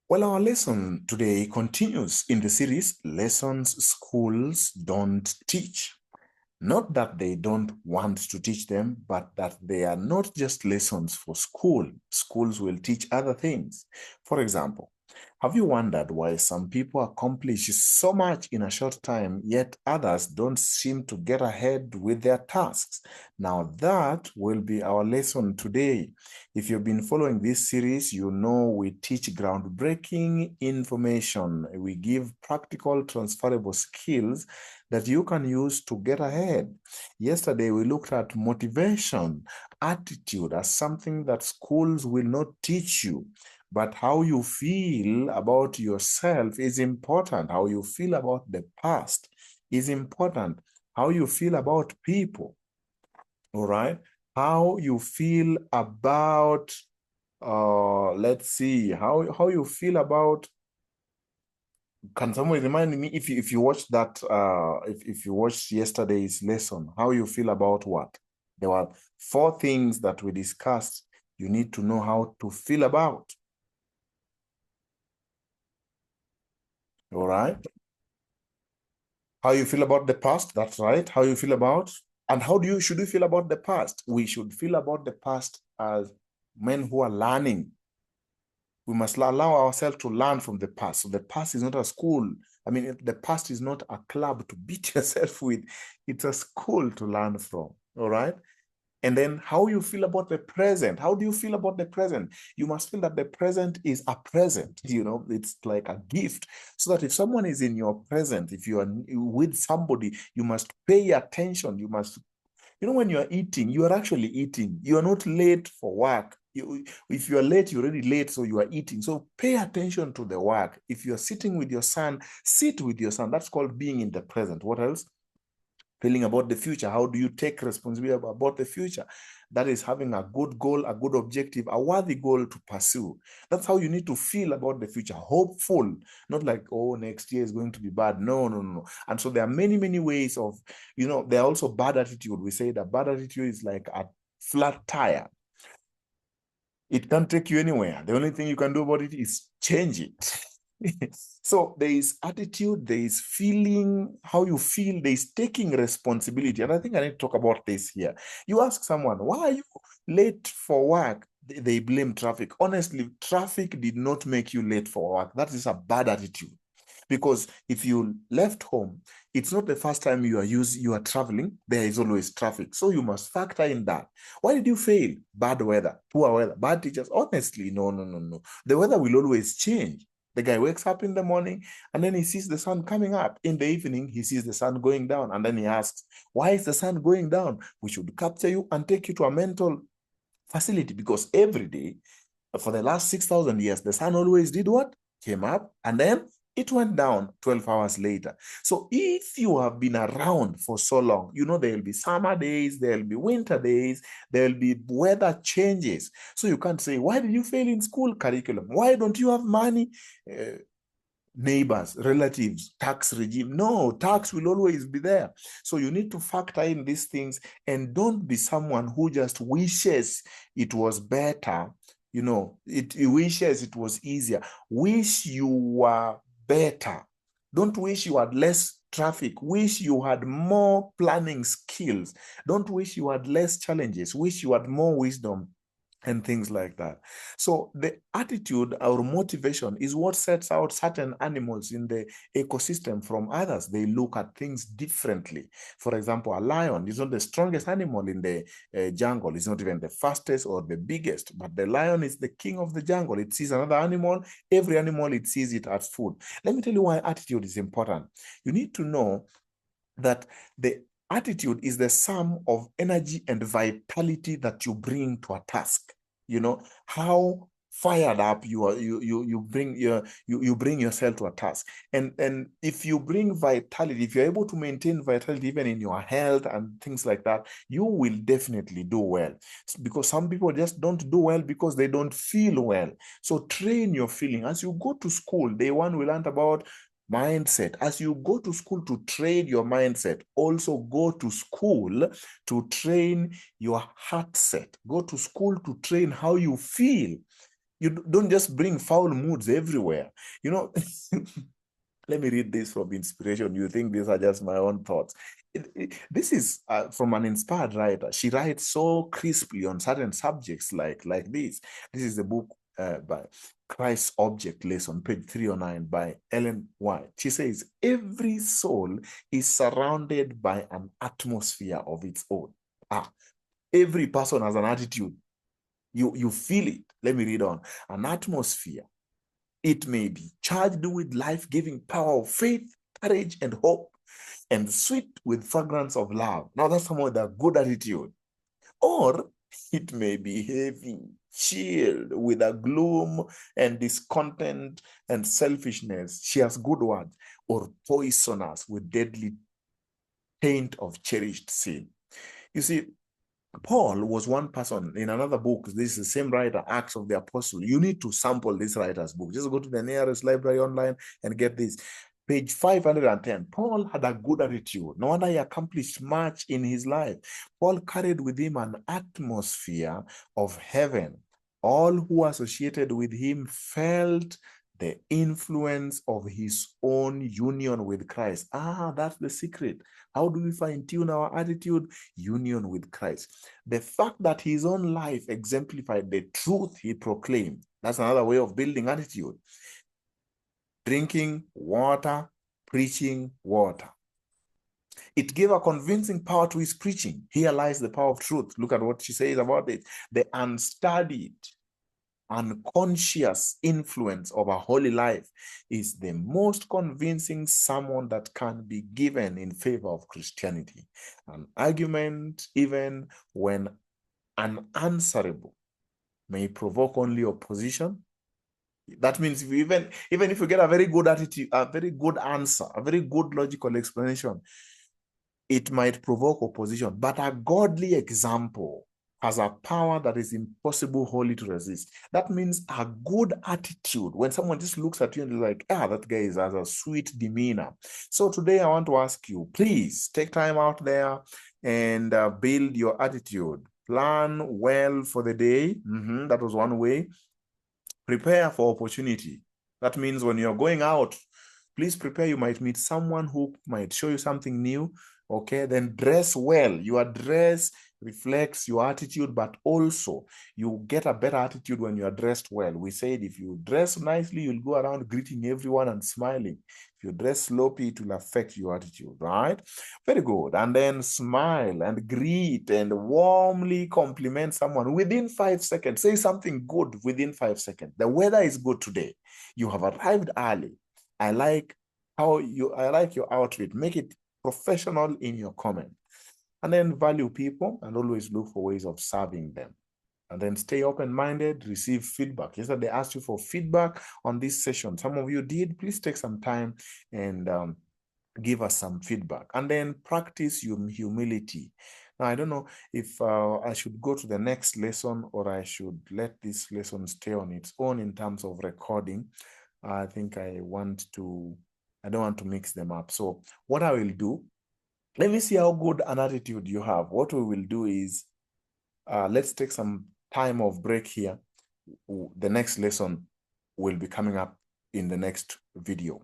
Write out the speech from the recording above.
Well, our lesson today continues in the series Lessons Schools Don't Teach. Not that they don't want to teach them, but that they are not just lessons for school. Schools will teach other things. For example, have you wondered why some people accomplish so much in a short time, yet others don't seem to get ahead with their tasks? Now, that will be our lesson today. If you've been following this series, you know we teach groundbreaking information. We give practical, transferable skills that you can use to get ahead. Yesterday, we looked at motivation, attitude as something that schools will not teach you. But how you feel about yourself is important. How you feel about the past is important. How you feel about people, all right? How you feel about, let's see, how you feel about, can someone remind me if you watched that, if you watched yesterday's lesson, how you feel about what? There were 4 things that we discussed you need to know how to feel about. All right. How you feel about the past, that's right. How you feel about, and should you feel about the past? We should feel about the past as men who are learning. We must allow ourselves to learn from the past. So the past is not a school. I mean, the past is not a club to beat yourself with. It's a school to learn from, all right? And then how you feel about the present. How do you feel about the present? You must feel that the present is a present. It's like a gift. So that if someone is in your present, if you are with somebody, you must pay attention. You must, when you are eating, you are actually eating. You are not late for work. If you are late, you're already late, so you are eating. So pay attention to the work. If you're sitting with your son, sit with your son. That's called being in the present. What else? Feeling about the future. How do you take responsibility about the future? That is having a good goal, a good objective, a worthy goal to pursue. That's how you need to feel about the future. Hopeful, not like, oh, next year is going to be bad. No, no, no. And so there are many, many ways of, there are also bad attitude. We say that bad attitude is like a flat tire. It can't take you anywhere. The only thing you can do about it is change it. So there is attitude, there is feeling, how you feel, there is taking responsibility. And I think I need to talk about this here. You ask someone, why are you late for work? They blame traffic. Honestly, traffic did not make you late for work. That is a bad attitude. Because if you left home, it's not the first time you are traveling. There is always traffic. So you must factor in that. Why did you fail? Bad weather, poor weather, bad teachers. Honestly, no, no, no, no. The weather will always change. The guy wakes up in the morning and then he sees the sun coming up. In the evening, he sees the sun going down. And then he asks, why is the sun going down? We should capture you and take you to a mental facility, because every day for the last 6,000 years, the sun always did what? Came up and then it went down 12 hours later. So if you have been around for so long, there'll be summer days, there'll be winter days, there'll be weather changes. So you can't say, why did you fail in school curriculum? Why don't you have money? Neighbors, relatives, tax regime. No, tax will always be there. So you need to factor in these things and don't be someone who just wishes it was better. It wishes it was easier. Wish you were better. Don't wish you had less traffic. Wish you had more planning skills. Don't wish you had less challenges. Wish you had more wisdom and things like that. So the attitude or motivation is what sets out certain animals in the ecosystem from others. They look at things differently. For example, a lion is not the strongest animal in the jungle. It's not even the fastest or the biggest, but the lion is the king of the jungle. It sees another animal. Every animal, it sees it as food. Let me tell you why attitude is important. You need to know that the attitude is the sum of energy and vitality that you bring to a task. How fired up you bring yourself to a task. And if you bring vitality, if you're able to maintain vitality even in your health and things like that, you will definitely do well. Because some people just don't do well because they don't feel well. So train your feeling. As you go to school, day one we learned about mindset. As you go to school to train your mindset, also go to school to train your heart set. Go to school to train how you feel. You don't just bring foul moods everywhere. You know, let me read this from inspiration. You think these are just my own thoughts. This is from an inspired writer. She writes so crisply on certain subjects like this. This is the book by Christ's Object Lesson, page 309 by Ellen White. She says, every soul is surrounded by an atmosphere of its own. Every person has an attitude. You feel it. Let me read on. An atmosphere. It may be charged with life-giving power of faith, courage, and hope, and sweet with fragrance of love. Now that's someone with a good attitude. Or it may be heavy, chilled with a gloom and discontent and selfishness. She has good words. Or poisonous with deadly taint of cherished sin. You see, Paul was one person. In another book, this is the same writer, Acts of the Apostle. You need to sample this writer's book. Just go to the nearest library online and get this. Page 510. Paul had a good attitude. No wonder he accomplished much in his life. Paul carried with him an atmosphere of heaven. All who associated with him felt the influence of his own union with Christ. That's the secret. How do we fine-tune our attitude? Union with Christ. The fact that his own life exemplified the truth he proclaimed. That's another way of building attitude. Drinking water, preaching water. It gave a convincing power to his preaching. Here lies the power of truth. Look at what she says about it. The unstudied, unconscious influence of a holy life is the most convincing sermon that can be given in favor of Christianity. An argument, even when unanswerable, may provoke only opposition. That means even if you get a very good attitude, a very good answer, a very good logical explanation, it might provoke opposition. But a godly example has a power that is impossible wholly to resist. That means a good attitude. When someone just looks at you and is like, that guy has a sweet demeanor. So today I want to ask you, please take time out there and build your attitude. Plan well for the day. That was one way. Prepare for opportunity. That means when you're going out, please prepare. You might meet someone who might show you something new. Okay, then dress well. Your dress reflects your attitude, but also you get a better attitude when you are dressed well. We said if you dress nicely, you'll go around greeting everyone and smiling. If you dress sloppy, it will affect your attitude, right? Very good. And then smile and greet and warmly compliment someone within 5 seconds. Say something good within 5 seconds. The weather is good today. You have arrived early. I like your outfit. Make it professional in your comment. And then value people and always look for ways of serving them. And then stay open-minded, receive feedback. Yesterday, I asked you for feedback on this session. Some of you did. Please take some time and give us some feedback. And then practice your humility. Now, I don't know if I should go to the next lesson or I should let this lesson stay on its own in terms of recording. I think I don't want to mix them up. So what I will do, let me see how good an attitude you have. What we will do is, let's take some time of break here. The next lesson will be coming up in the next video.